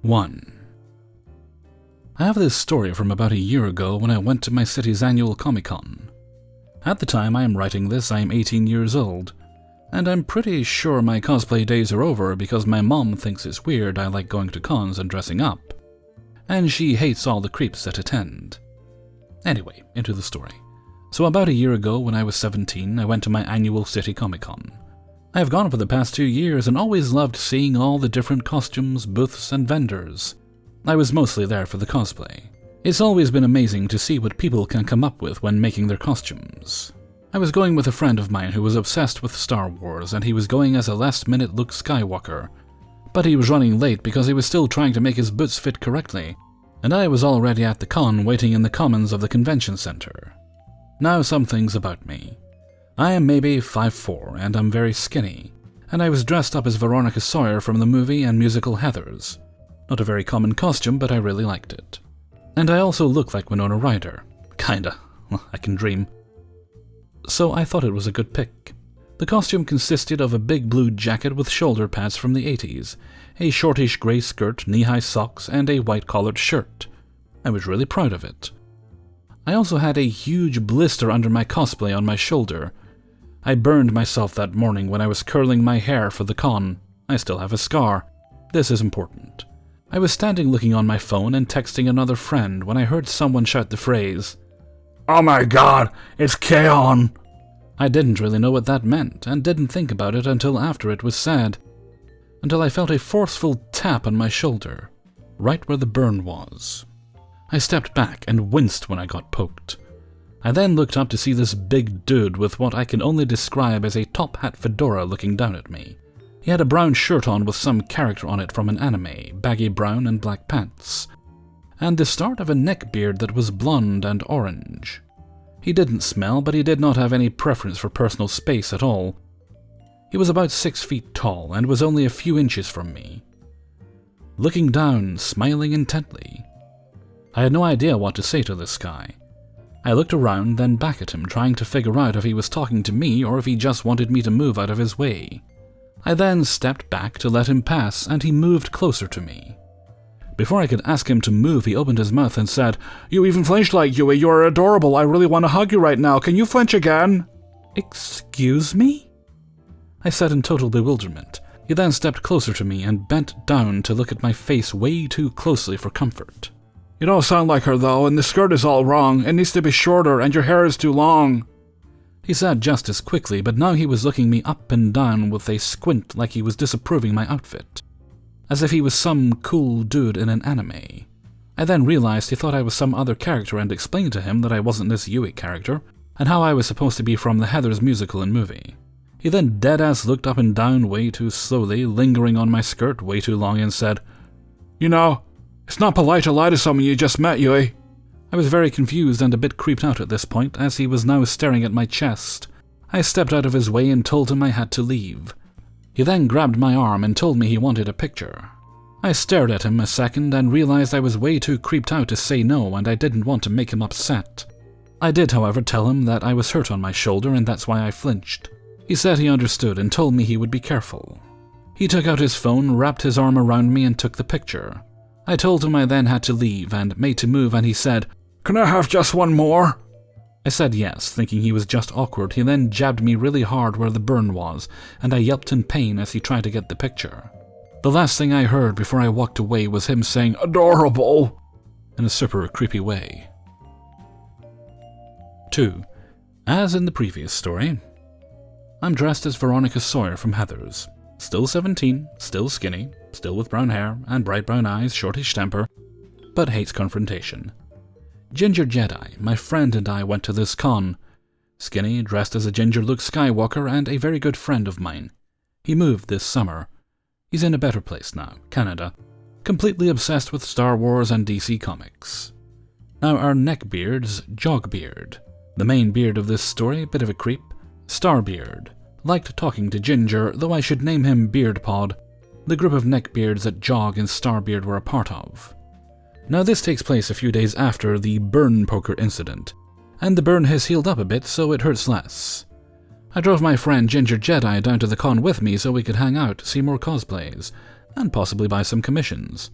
1. I have this story from about a year ago when I went to my city's annual Comic-Con. At the time I am writing this, I am 18 years old, and I'm pretty sure my cosplay days are over because my mom thinks it's weird I like going to cons and dressing up, and she hates all the creeps that attend. Anyway, into the story. So about a year ago when I was 17, I went to my annual city Comic-Con. I have gone for the past 2 years and always loved seeing all the different costumes, booths, and vendors. I was mostly there for the cosplay. It's always been amazing to see what people can come up with when making their costumes. I was going with a friend of mine who was obsessed with Star Wars, and he was going as a last-minute Luke Skywalker. But he was running late because he was still trying to make his boots fit correctly, and I was already at the con waiting in the commons of the convention center. Now some things about me. I am maybe 5'4", and I'm very skinny, and I was dressed up as Veronica Sawyer from the movie and musical Heathers. Not a very common costume, but I really liked it. And I also look like Winona Ryder. Kinda. Well, I can dream. So I thought it was a good pick. The costume consisted of a big blue jacket with shoulder pads from the 80s, a shortish grey skirt, knee-high socks, and a white-collared shirt. I was really proud of it. I also had a huge blister under my cosplay on my shoulder. I burned myself that morning when I was curling my hair for the con. I still have a scar. This is important. I was standing looking on my phone and texting another friend when I heard someone shout the phrase, "Oh my god, it's K-On!" I didn't really know what that meant, and didn't think about it until after it was said, until I felt a forceful tap on my shoulder, right where the burn was. I stepped back and winced when I got poked. I then looked up to see this big dude with what I can only describe as a top hat fedora looking down at me. He had a brown shirt on with some character on it from an anime, baggy brown and black pants, and the start of a neckbeard that was blonde and orange. He didn't smell, but he did not have any preference for personal space at all. He was about 6 feet tall and was only a few inches from me. Looking down, smiling intently. I had no idea what to say to this guy. I looked around, then back at him, trying to figure out if he was talking to me or if he just wanted me to move out of his way. I then stepped back to let him pass, and he moved closer to me. Before I could ask him to move, he opened his mouth and said, "You even flinched like Yui, you're adorable, I really want to hug you right now, can you flinch again?" "Excuse me?" I said in total bewilderment. He then stepped closer to me and bent down to look at my face way too closely for comfort. "You don't sound like her though, and the skirt is all wrong, it needs to be shorter, and your hair is too long," he said just as quickly, but now he was looking me up and down with a squint like he was disapproving my outfit, as if he was some cool dude in an anime. I then realized he thought I was some other character and explained to him that I wasn't this Yui character, and how I was supposed to be from the Heathers musical and movie. He then deadass looked up and down way too slowly, lingering on my skirt way too long, and said, "You know, it's not polite to lie to someone you just met, Yui." I was very confused and a bit creeped out at this point, as he was now staring at my chest. I stepped out of his way and told him I had to leave. He then grabbed my arm and told me he wanted a picture. I stared at him a second and realized I was way too creeped out to say no, and I didn't want to make him upset. I did, however, tell him that I was hurt on my shoulder and that's why I flinched. He said he understood and told me he would be careful. He took out his phone, wrapped his arm around me and took the picture. I told him I then had to leave and made to move, and he said, "Can I have just one more?" I said yes, thinking he was just awkward. He then jabbed me really hard where the burn was, and I yelped in pain as he tried to get the picture. The last thing I heard before I walked away was him saying, "Adorable," in a super creepy way. 2. As in the previous story, I'm dressed as Veronica Sawyer from Heathers. Still 17, still skinny, still with brown hair and bright brown eyes, shortish temper, but hates confrontation. Ginger Jedi, my friend, and I went to this con. Skinny, dressed as a ginger Luke Skywalker, and a very good friend of mine. He moved this summer. He's in a better place now, Canada, completely obsessed with Star Wars and DC Comics. Now our Neckbeards, Jogbeard, the main beard of this story, bit of a creep, Starbeard, liked talking to Ginger, though I should name him Beardpod, the group of Neckbeards that Jog and Starbeard were a part of. Now this takes place a few days after the burn poker incident, and the burn has healed up a bit so it hurts less. I drove my friend Ginger Jedi down to the con with me so we could hang out, see more cosplays, and possibly buy some commissions.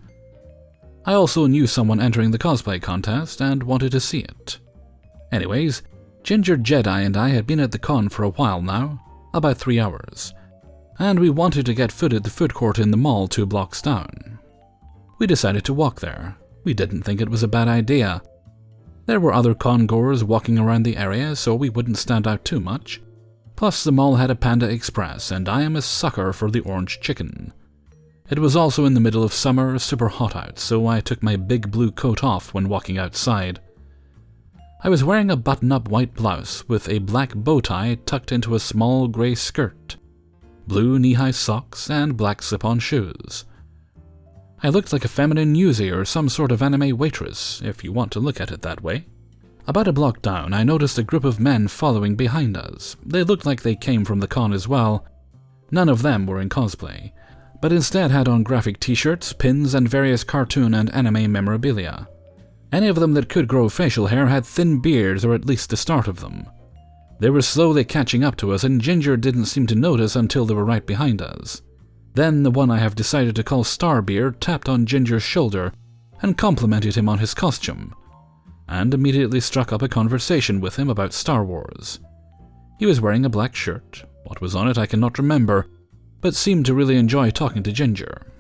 I also knew someone entering the cosplay contest and wanted to see it. Anyways, Ginger Jedi and I had been at the con for a while now, about 3 hours, and we wanted to get food at the food court in the mall 2 blocks down. We decided to walk there. We didn't think it was a bad idea. There were other con-goers walking around the area, so we wouldn't stand out too much. Plus, the mall had a Panda Express, and I am a sucker for the orange chicken. It was also in the middle of summer, super hot out, so I took my big blue coat off when walking outside. I was wearing a button-up white blouse with a black bow tie tucked into a small grey skirt, blue knee-high socks, and black slip-on shoes. I looked like a feminine newsie or some sort of anime waitress, if you want to look at it that way. About a block down, I noticed a group of men following behind us. They looked like they came from the con as well. None of them were in cosplay, but instead had on graphic t-shirts, pins, and various cartoon and anime memorabilia. Any of them that could grow facial hair had thin beards, or at least the start of them. They were slowly catching up to us, and Ginger didn't seem to notice until they were right behind us. Then the one I have decided to call Starbeard tapped on Ginger's shoulder and complimented him on his costume, and immediately struck up a conversation with him about Star Wars. He was wearing a black shirt. What was on it I cannot remember, but seemed to really enjoy talking to Ginger.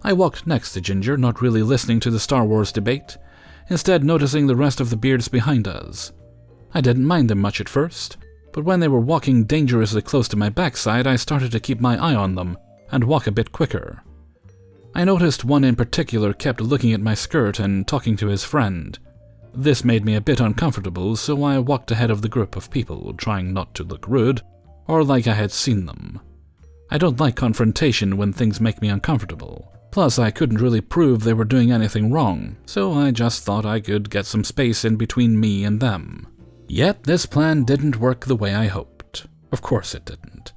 I walked next to Ginger, not really listening to the Star Wars debate, instead noticing the rest of the beards behind us. I didn't mind them much at first, but when they were walking dangerously close to my backside, I started to keep my eye on them and walk a bit quicker. I noticed one in particular kept looking at my skirt and talking to his friend. This made me a bit uncomfortable, so I walked ahead of the group of people, trying not to look rude or like I had seen them. I don't like confrontation when things make me uncomfortable. Plus, I couldn't really prove they were doing anything wrong, so I just thought I could get some space in between me and them. Yet this plan didn't work the way I hoped. Of course it didn't.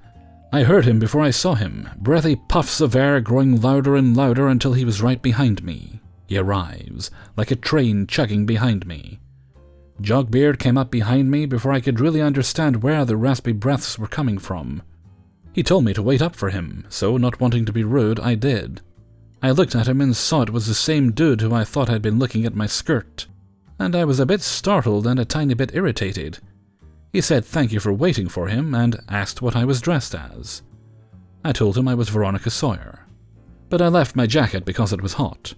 I heard him before I saw him, breathy puffs of air growing louder and louder until he was right behind me. He arrives, like a train chugging behind me. Jogbeard came up behind me before I could really understand where the raspy breaths were coming from. He told me to wait up for him, so not wanting to be rude, I did. I looked at him and saw it was the same dude who I thought had been looking at my skirt, and I was a bit startled and a tiny bit irritated. He said thank you for waiting for him and asked what I was dressed as. I told him I was Veronica Sawyer, but I left my jacket because it was hot.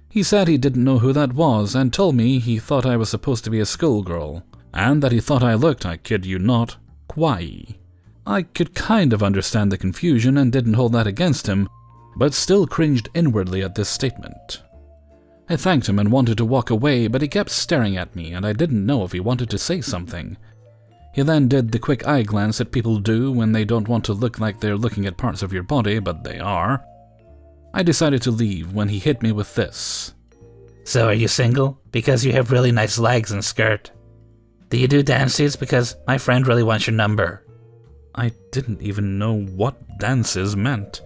He said he didn't know who that was and told me he thought I was supposed to be a schoolgirl, and that he thought I looked, I kid you not, kawaii. I could kind of understand the confusion and didn't hold that against him, but still cringed inwardly at this statement. I thanked him and wanted to walk away, but he kept staring at me and I didn't know if he wanted to say something. He then did the quick eye glance that people do when they don't want to look like they're looking at parts of your body, but they are. I decided to leave when he hit me with this. So are you single? Because you have really nice legs and skirt. Do you do dances? Because my friend really wants your number. I didn't even know what dances meant.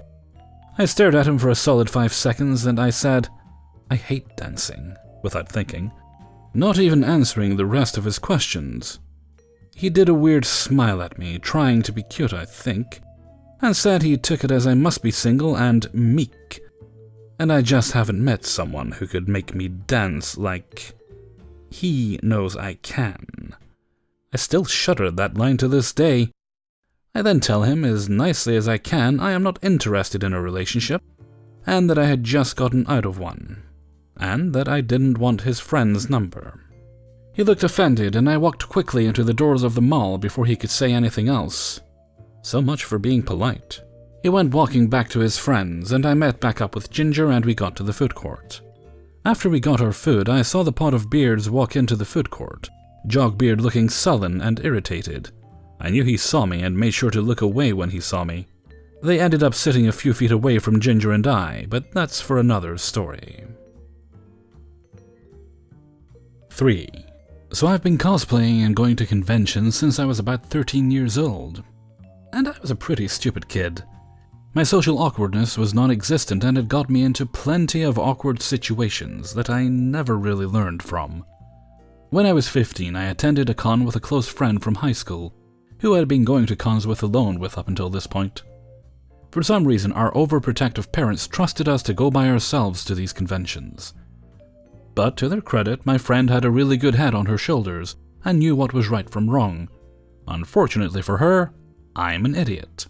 I stared at him for a solid 5 seconds and I said, I hate dancing, without thinking, not even answering the rest of his questions. He did a weird smile at me, trying to be cute, I think, and said he took it as I must be single and meek, and I just haven't met someone who could make me dance like he knows I can. I still shudder at that line to this day. I then tell him as nicely as I can I am not interested in a relationship, and that I had just gotten out of one, and that I didn't want his friend's number. He looked offended, and I walked quickly into the doors of the mall before he could say anything else. So much for being polite. He went walking back to his friends, and I met back up with Ginger and we got to the food court. After we got our food, I saw the pot of beards walk into the food court, Jogbeard looking sullen and irritated. I knew he saw me and made sure to look away when he saw me. They ended up sitting a few feet away from Ginger and I, but that's for another story. 3. So I've been cosplaying and going to conventions since I was about 13 years old. And I was a pretty stupid kid. My social awkwardness was non-existent and it got me into plenty of awkward situations that I never really learned from. When I was 15, I attended a con with a close friend from high school, who I had been going to cons alone with up until this point. For some reason, our overprotective parents trusted us to go by ourselves to these conventions. But to their credit, my friend had a really good head on her shoulders and knew what was right from wrong. Unfortunately for her, I'm an idiot.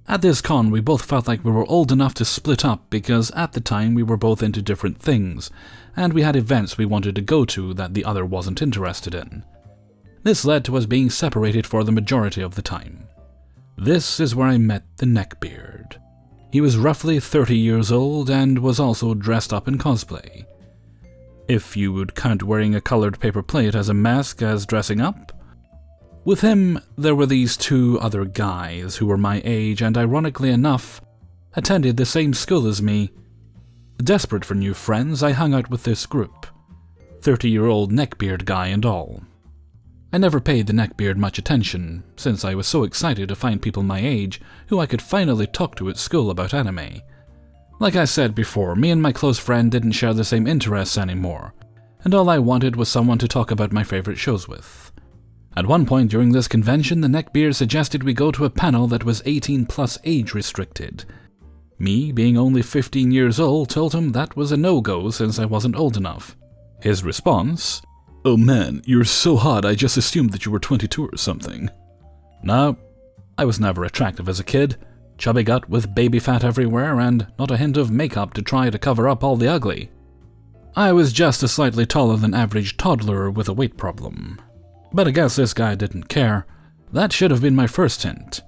At this con, we both felt like we were old enough to split up because at the time we were both into different things, and we had events we wanted to go to that the other wasn't interested in. This led to us being separated for the majority of the time. This is where I met the Neckbeard. He was roughly 30 years old and was also dressed up in cosplay. If you would count wearing a colored paper plate as a mask as dressing up. With him, there were these two other guys who were my age and, ironically enough, attended the same school as me. Desperate for new friends, I hung out with this group, 30-year-old Neckbeard guy and all. I never paid the Neckbeard much attention, since I was so excited to find people my age who I could finally talk to at school about anime. Like I said before, me and my close friend didn't share the same interests anymore, and all I wanted was someone to talk about my favorite shows with. At one point during this convention, the Neckbeard suggested we go to a panel that was 18+ age restricted. Me, being only 15 years old, told him that was a no-go since I wasn't old enough. His response, "Oh man, you're so hot I just assumed that you were 22 or something." No, I was never attractive as a kid. Chubby gut with baby fat everywhere and not a hint of makeup to try to cover up all the ugly. I was just a slightly taller than average toddler with a weight problem. But I guess this guy didn't care. That should have been my first hint.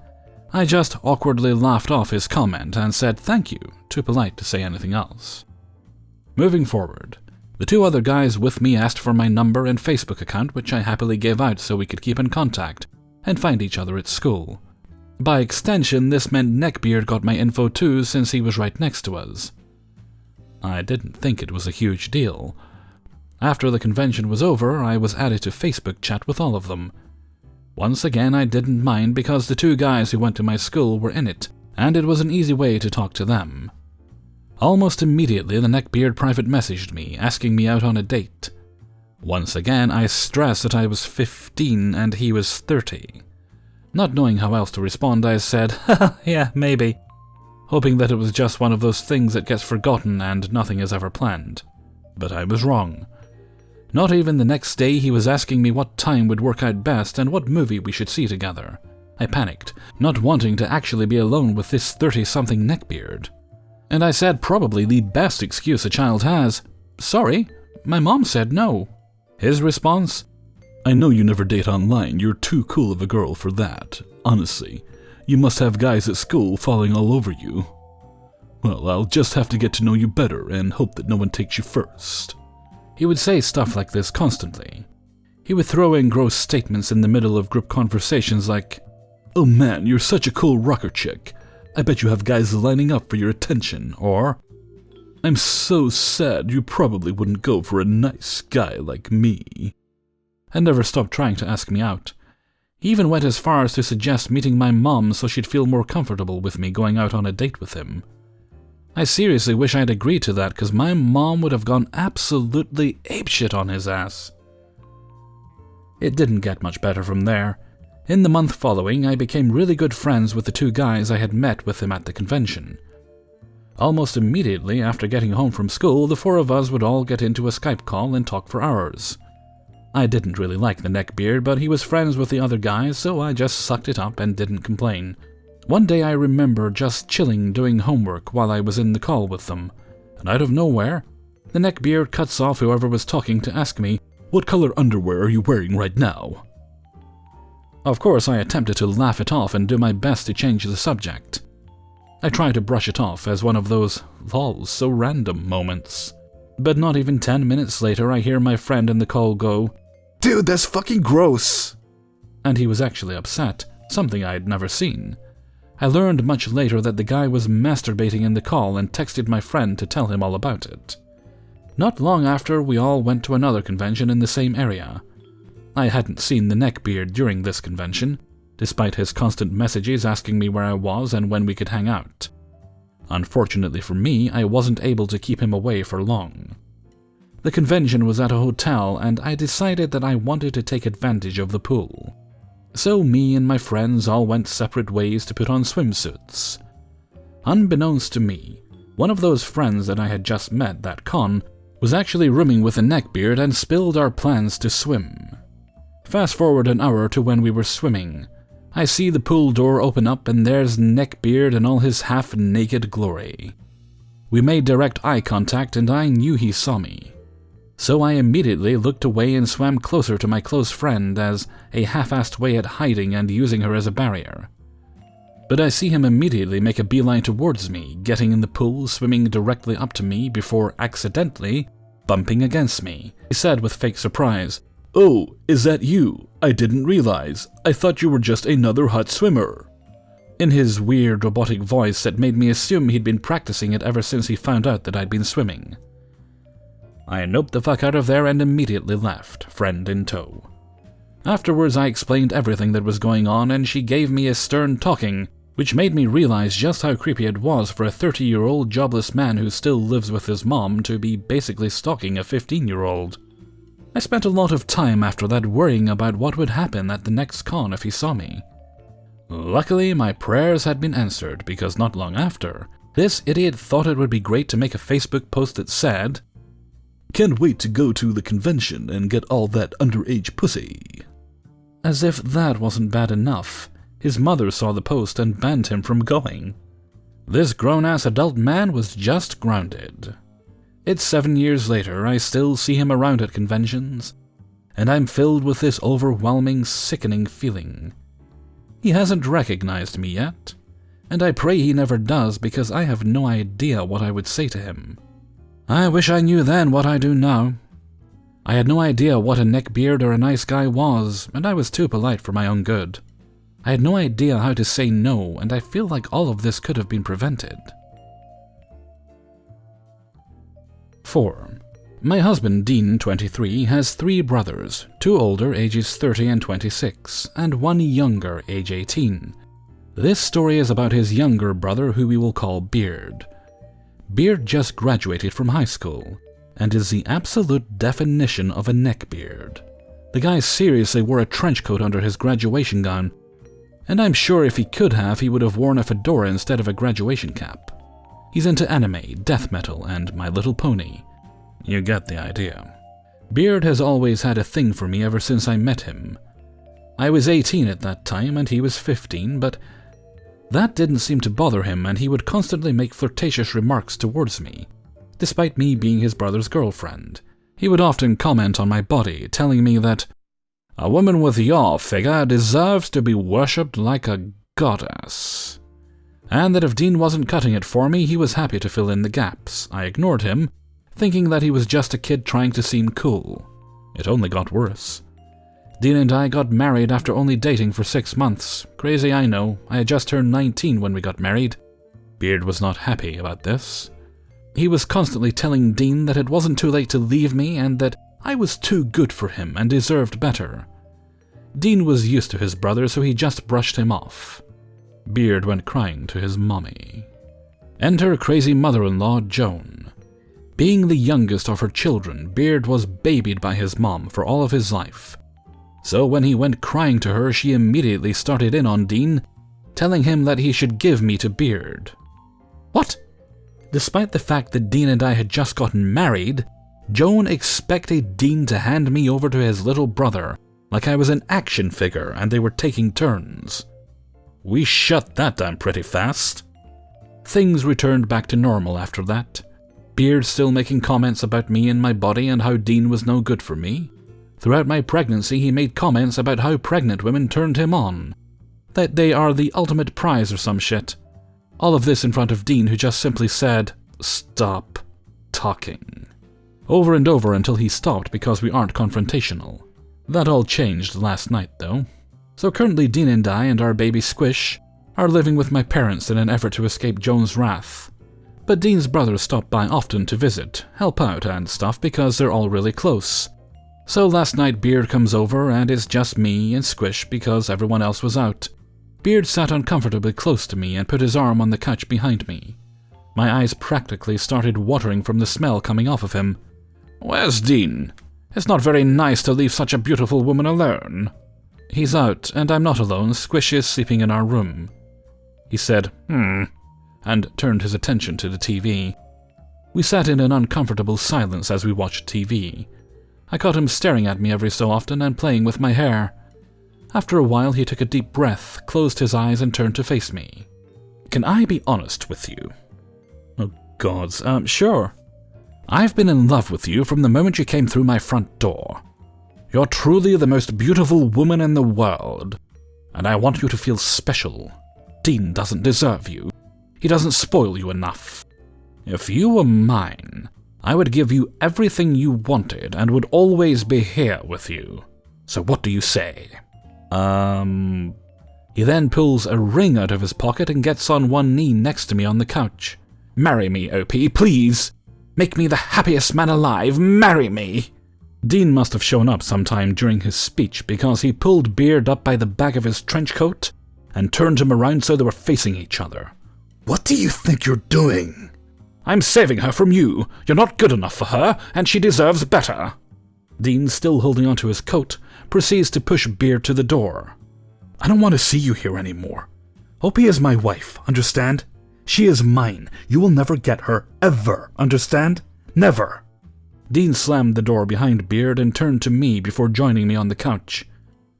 I just awkwardly laughed off his comment and said thank you, too polite to say anything else. Moving forward, the two other guys with me asked for my number and Facebook account, which I happily gave out so we could keep in contact and find each other at school. By extension, this meant Neckbeard got my info too since he was right next to us. I didn't think it was a huge deal. After the convention was over, I was added to Facebook chat with all of them. Once again, I didn't mind because the two guys who went to my school were in it, and it was an easy way to talk to them. Almost immediately, the Neckbeard private messaged me, asking me out on a date. Once again, I stressed that I was 15 and he was 30. Not knowing how else to respond, I said, "Haha, yeah, maybe," hoping that it was just one of those things that gets forgotten and nothing is ever planned. But I was wrong. Not even the next day, he was asking me what time would work out best and what movie we should see together. I panicked, not wanting to actually be alone with this 30-something Neckbeard. And I said probably the best excuse a child has, "Sorry, my mom said no." His response, "I know you never date online, you're too cool of a girl for that. Honestly, you must have guys at school falling all over you. Well, I'll just have to get to know you better and hope that no one takes you first." He would say stuff like this constantly. He would throw in gross statements in the middle of group conversations like, "Oh man, you're such a cool rocker chick. I bet you have guys lining up for your attention," or, "I'm so sad you probably wouldn't go for a nice guy like me," and never stopped trying to ask me out. He even went as far as to suggest meeting my mom so she'd feel more comfortable with me going out on a date with him. I seriously wish I'd agreed to that because my mom would have gone absolutely apeshit on his ass. It didn't get much better from there. In the month following, I became really good friends with the two guys I had met with him at the convention. Almost immediately after getting home from school, the four of us would all get into a Skype call and talk for hours. I didn't really like the Neckbeard, but he was friends with the other guys, so I just sucked it up and didn't complain. One day I remember just chilling doing homework while I was in the call with them, and out of nowhere, the Neckbeard cuts off whoever was talking to ask me, "What color underwear are you wearing right now?" Of course, I attempted to laugh it off and do my best to change the subject. I tried to brush it off as one of those "lol, so random" moments. But not even 10 minutes later, I hear my friend in the call go, "Dude, that's fucking gross!" And he was actually upset, something I'd never seen. I learned much later that the guy was masturbating in the call and texted my friend to tell him all about it. Not long after, we all went to another convention in the same area. I hadn't seen the Neckbeard during this convention, despite his constant messages asking me where I was and when we could hang out. Unfortunately for me, I wasn't able to keep him away for long. The convention was at a hotel, and I decided that I wanted to take advantage of the pool. So me and my friends all went separate ways to put on swimsuits. Unbeknownst to me, one of those friends that I had just met that con was actually rooming with a neckbeard and spilled our plans to swim. Fast forward an hour to when we were swimming. I see the pool door open up and there's Neckbeard in all his half-naked glory. We made direct eye contact and I knew he saw me. So I immediately looked away and swam closer to my close friend as a half-assed way at hiding and using her as a barrier. But I see him immediately make a beeline towards me, getting in the pool, swimming directly up to me before accidentally bumping against me. He said with fake surprise, "Oh, is that you? I didn't realize. I thought you were just another hot swimmer." In his weird robotic voice that made me assume he'd been practicing it ever since he found out that I'd been swimming. I noped the fuck out of there and immediately left, friend in tow. Afterwards I explained everything that was going on and she gave me a stern talking, which made me realize just how creepy it was for a 30-year-old jobless man who still lives with his mom to be basically stalking a 15-year-old. I spent a lot of time after that worrying about what would happen at the next con if he saw me. Luckily, my prayers had been answered because not long after, this idiot thought it would be great to make a Facebook post that said, "Can't wait to go to the convention and get all that underage pussy." As if that wasn't bad enough, his mother saw the post and banned him from going. This grown-ass adult man was just grounded. It's 7 years later, I still see him around at conventions, and I'm filled with this overwhelming, sickening feeling. He hasn't recognized me yet, and I pray he never does because I have no idea what I would say to him. I wish I knew then what I do now. I had no idea what a neckbeard or a nice guy was, and I was too polite for my own good. I had no idea how to say no, and I feel like all of this could have been prevented. 4. My husband, Dean, 23, has 3 brothers, 2 older, ages 30 and 26, and 1 younger, age 18. This story is about his younger brother, who we will call Beard. Beard just graduated from high school, and is the absolute definition of a neckbeard. The guy seriously wore a trench coat under his graduation gown, and I'm sure if he could have, he would have worn a fedora instead of a graduation cap. He's into anime, death metal, and My Little Pony. You get the idea. Beard has always had a thing for me ever since I met him. I was 18 at that time and he was 15, but that didn't seem to bother him and he would constantly make flirtatious remarks towards me, despite me being his brother's girlfriend. He would often comment on my body, telling me that a woman with your figure deserves to be worshipped like a goddess, and that if Dean wasn't cutting it for me, he was happy to fill in the gaps. I ignored him, thinking that he was just a kid trying to seem cool. It only got worse. Dean and I got married after only dating for 6 months. Crazy, I know. I had just turned 19 when we got married. Beard was not happy about this. He was constantly telling Dean that it wasn't too late to leave me and that I was too good for him and deserved better. Dean was used to his brother, so he just brushed him off. Beard went crying to his mommy. Enter crazy mother-in-law Joan. Being the youngest of her children, Beard was babied by his mom for all of his life. So when he went crying to her, she immediately started in on Dean, telling him that he should give me to Beard. What? Despite the fact that Dean and I had just gotten married, Joan expected Dean to hand me over to his little brother, like I was an action figure and they were taking turns. We shut that down pretty fast. Things returned back to normal after that. Beard still making comments about me and my body and how Dean was no good for me. Throughout my pregnancy, he made comments about how pregnant women turned him on, that they are the ultimate prize or some shit. All of this in front of Dean, who just simply said, "Stop talking." Over and over until he stopped because we aren't confrontational. That all changed last night, though. So currently Dean and I and our baby Squish are living with my parents in an effort to escape Joan's wrath. But Dean's brothers stop by often to visit, help out and stuff because they're all really close. So last night Beard comes over and it's just me and Squish because everyone else was out. Beard sat uncomfortably close to me and put his arm on the couch behind me. My eyes practically started watering from the smell coming off of him. "Where's Dean? It's not very nice to leave such a beautiful woman alone." "He's out, and I'm not alone. Squish is sleeping in our room." He said, and turned his attention to the TV. We sat in an uncomfortable silence as we watched TV. I caught him staring at me every so often and playing with my hair. After a while, he took a deep breath, closed his eyes, and turned to face me. "Can I be honest with you?" "Oh, gods, sure." "I've been in love with you from the moment you came through my front door. You're truly the most beautiful woman in the world, and I want you to feel special. Dean doesn't deserve you. He doesn't spoil you enough. If you were mine, I would give you everything you wanted and would always be here with you. So what do you say?" He then pulls a ring out of his pocket and gets on one knee next to me on the couch. "Marry me, OP, please! Make me the happiest man alive! Marry me!" Dean must have shown up sometime during his speech because he pulled Beard up by the back of his trench coat and turned him around so they were facing each other. "What do you think you're doing?" "I'm saving her from you. You're not good enough for her, and she deserves better." Dean, still holding onto his coat, proceeds to push Beard to the door. "I don't want to see you here anymore. Opie is my wife, understand? She is mine. You will never get her, ever, understand? Never." Dean slammed the door behind Beard and turned to me before joining me on the couch.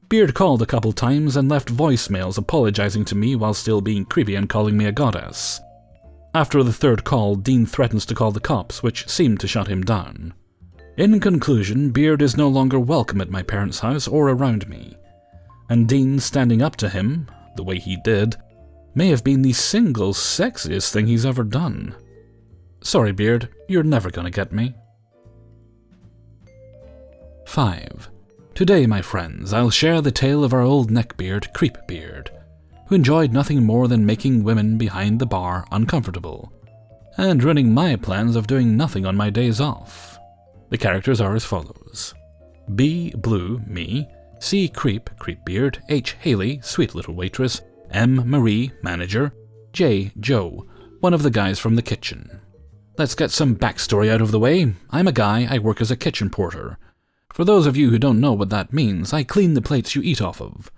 Beard called a couple times and left voicemails apologizing to me while still being creepy and calling me a goddess. After the third call, Dean threatens to call the cops, which seemed to shut him down. In conclusion, Beard is no longer welcome at my parents' house or around me, and Dean standing up to him, the way he did, may have been the single sexiest thing he's ever done. Sorry, Beard, you're never gonna get me. 5. Today, my friends, I'll share the tale of our old neckbeard, Creepbeard, who enjoyed nothing more than making women behind the bar uncomfortable, and ruining my plans of doing nothing on my days off. The characters are as follows. B. Blue, me. C. Creep, Creepbeard. H. Haley, sweet little waitress. M. Marie, manager. J. Joe, one of the guys from the kitchen. Let's get some backstory out of the way. I'm a guy, I work as a kitchen porter. For those of you who don't know what that means, I clean the plates you eat off of.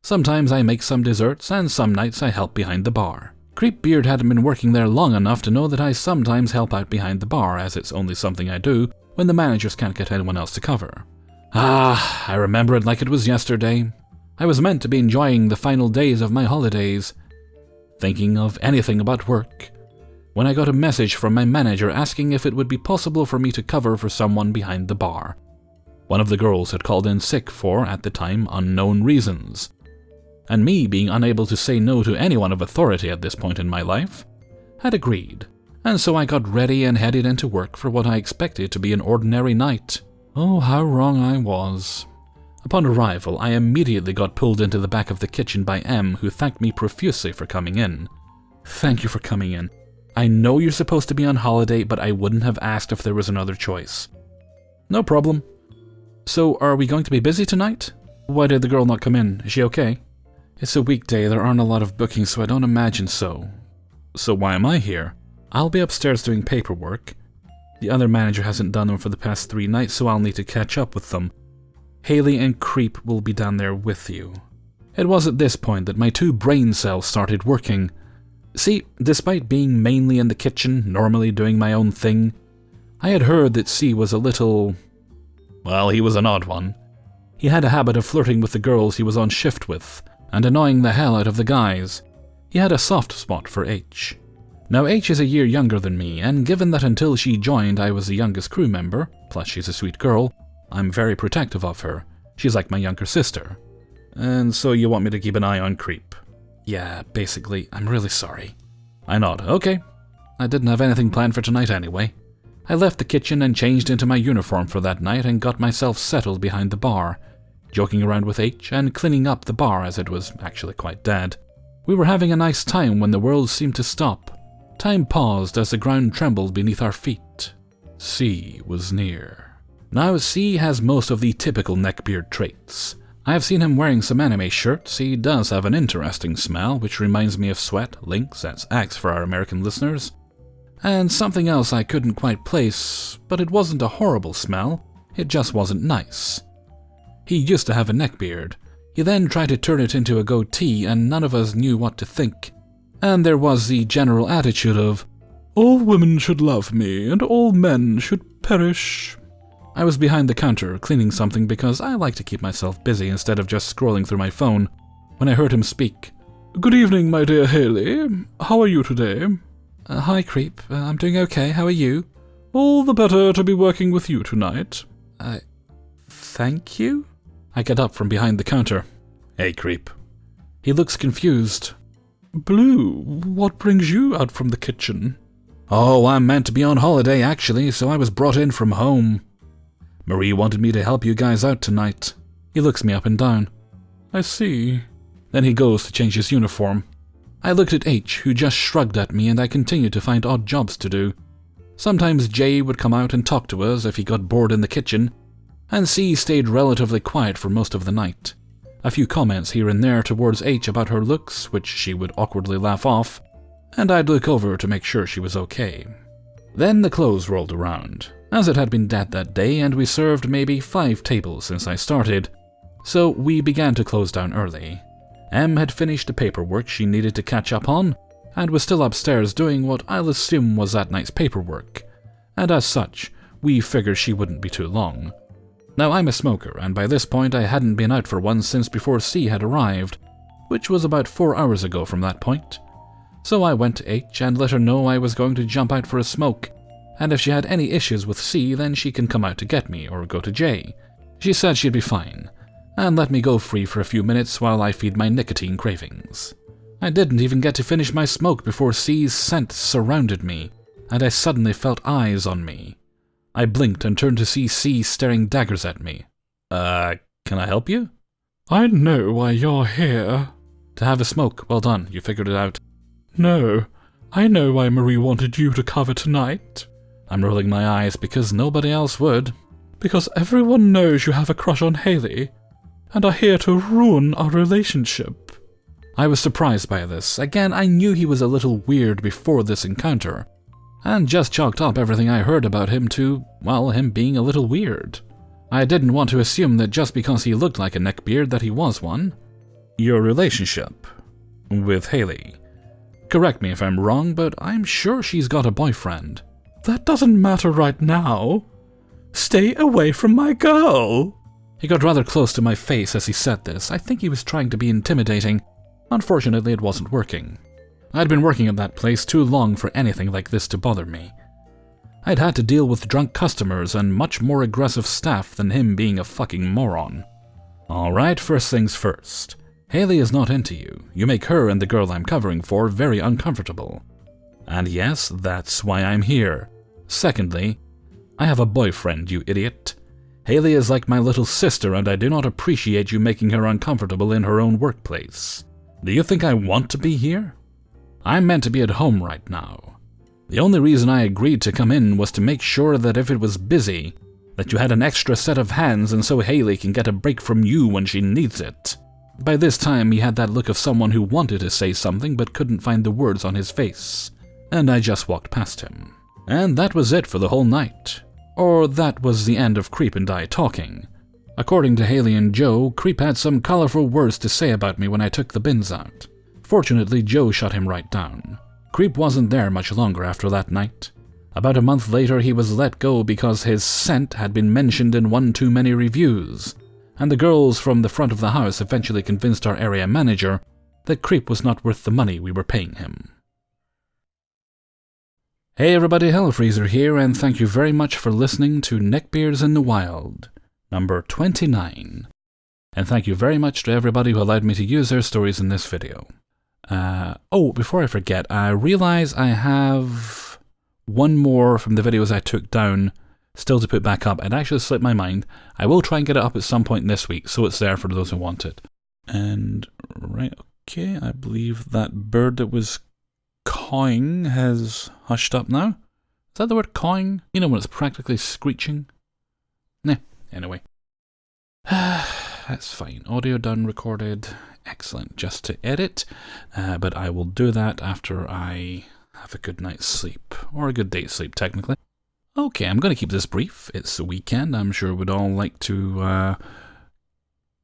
Sometimes I make some desserts, and some nights I help behind the bar. Creepbeard hadn't been working there long enough to know that I sometimes help out behind the bar, as it's only something I do when the managers can't get anyone else to cover. I remember it like it was yesterday. I was meant to be enjoying the final days of my holidays, thinking of anything but work, when I got a message from my manager asking if it would be possible for me to cover for someone behind the bar. One of the girls had called in sick for, at the time, unknown reasons. And me, being unable to say no to anyone of authority at this point in my life, had agreed. And so I got ready and headed into work for what I expected to be an ordinary night. Oh, how wrong I was. Upon arrival, I immediately got pulled into the back of the kitchen by M, who thanked me profusely for coming in. "Thank you for coming in. I know you're supposed to be on holiday, but I wouldn't have asked if there was another choice." "No problem. So, are we going to be busy tonight? Why did the girl not come in? Is she okay?" "It's a weekday, there aren't a lot of bookings, so I don't imagine so." "So why am I here?" "I'll be upstairs doing paperwork. The other manager hasn't done them for the past 3 nights, so I'll need to catch up with them. Haley and Creep will be down there with you." It was at this point that my 2 brain cells started working. See, despite being mainly in the kitchen, normally doing my own thing, I had heard that C was a little... well, he was an odd one. He had a habit of flirting with the girls he was on shift with, and annoying the hell out of the guys. He had a soft spot for H. Now H is a year younger than me, and given that until she joined I was the youngest crew member, plus she's a sweet girl, I'm very protective of her. She's like my younger sister. "And so you want me to keep an eye on Creep?" "Yeah, basically. I'm really sorry." I nod. "Okay. I didn't have anything planned for tonight anyway." I left the kitchen and changed into my uniform for that night and got myself settled behind the bar, joking around with H and cleaning up the bar as it was actually quite dead. We were having a nice time when the world seemed to stop. Time paused as the ground trembled beneath our feet. C was near. Now C has most of the typical neckbeard traits. I have seen him wearing some anime shirts. He does have an interesting smell, which reminds me of sweat, lynx, that's Axe for our American listeners. And something else I couldn't quite place, but it wasn't a horrible smell, it just wasn't nice. He used to have a neckbeard. He then tried to turn it into a goatee and none of us knew what to think. And there was the general attitude of, All women should love me, and all men should perish. I was behind the counter, cleaning something because I like to keep myself busy instead of just scrolling through my phone, when I heard him speak. Good evening, my dear Haley. How are you today? Hi, Creep. I'm doing okay. How are you? All the better to be working with you tonight. Thank you? I get up from behind the counter. Hey, Creep. He looks confused. Blue, what brings you out from the kitchen? Oh, I'm meant to be on holiday, actually, so I was brought in from home. Marie wanted me to help you guys out tonight. He looks me up and down. I see. Then he goes to change his uniform. I looked at H, who just shrugged at me, and I continued to find odd jobs to do. Sometimes J would come out and talk to us if he got bored in the kitchen, and C stayed relatively quiet for most of the night. A few comments here and there towards H about her looks, which she would awkwardly laugh off, and I'd look over to make sure she was okay. Then the close rolled around, as it had been dead that day, and we served maybe 5 tables since I started, so we began to close down early. M had finished the paperwork she needed to catch up on, and was still upstairs doing what I'll assume was that night's paperwork, and as such, we figured she wouldn't be too long. Now, I'm a smoker, and by this point I hadn't been out for one since before C had arrived, which was about 4 hours ago from that point. So I went to H and let her know I was going to jump out for a smoke, and if she had any issues with C, then she can come out to get me, or go to J. She said she'd be fine, and let me go free for a few minutes while I feed my nicotine cravings. I didn't even get to finish my smoke before C's scent surrounded me, and I suddenly felt eyes on me. I blinked and turned to see C staring daggers at me. Can I help you? I know why you're here. To have a smoke. Well done, you figured it out. No, I know why Marie wanted you to cover tonight. I'm rolling my eyes because nobody else would. Because everyone knows you have a crush on Haley, and are here to ruin our relationship. I was surprised by this. Again, I knew he was a little weird before this encounter, and just chalked up everything I heard about him to, well, him being a little weird. I didn't want to assume that just because he looked like a neckbeard that he was one. Your relationship with Haley. Correct me if I'm wrong, but I'm sure she's got a boyfriend. That doesn't matter right now. Stay away from my girl. He got rather close to my face as he said this. I think he was trying to be intimidating. Unfortunately, it wasn't working. I'd been working at that place too long for anything like this to bother me. I'd had to deal with drunk customers and much more aggressive staff than him being a fucking moron. Alright, first things first. Haley is not into you. You make her and the girl I'm covering for very uncomfortable. And yes, that's why I'm here. Secondly, I have a boyfriend, you idiot. Haley is like my little sister, and I do not appreciate you making her uncomfortable in her own workplace. Do you think I want to be here? I'm meant to be at home right now. The only reason I agreed to come in was to make sure that if it was busy, that you had an extra set of hands and so Haley can get a break from you when she needs it. By this time, he had that look of someone who wanted to say something but couldn't find the words on his face, and I just walked past him. And that was it for the whole night. Or that was the end of Creep and I talking. According to Haley and Joe, Creep had some colorful words to say about me when I took the bins out. Fortunately, Joe shut him right down. Creep wasn't there much longer after that night. About a month later, he was let go because his scent had been mentioned in one too many reviews, and the girls from the front of the house eventually convinced our area manager that Creep was not worth the money we were paying him. Hey everybody, Hellfreezer here, and thank you very much for listening to Neckbeards in the Wild, number 29. And thank you very much to everybody who allowed me to use their stories in this video. Before I forget, I realize I have one more from the videos I took down still to put back up. It actually slipped my mind. I will try and get it up at some point this week, so it's there for those who want it. And, right, okay, I believe that bird that was cawing has hushed up now. Is that the word cawing? You know, when it's practically screeching? Nah, anyway. That's fine. Audio done, recorded. Excellent. Just to edit. But I will do that after I have a good night's sleep. Or a good day's sleep, technically. Okay, I'm going to keep this brief. It's the weekend. I'm sure we'd all like to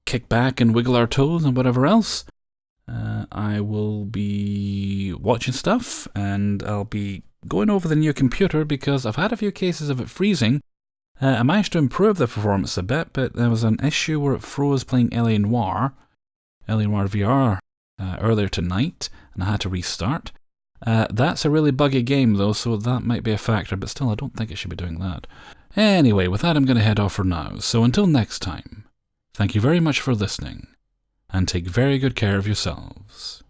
kick back and wiggle our toes and whatever else. I will be watching stuff, and I'll be going over the new computer because I've had a few cases of it freezing. I managed to improve the performance a bit, but there was an issue where it froze playing L.A. Noire VR, earlier tonight, and I had to restart. That's a really buggy game though, so that might be a factor, but still I don't think it should be doing that. Anyway, with that I'm going to head off for now, so until next time, thank you very much for listening, and take very good care of yourselves.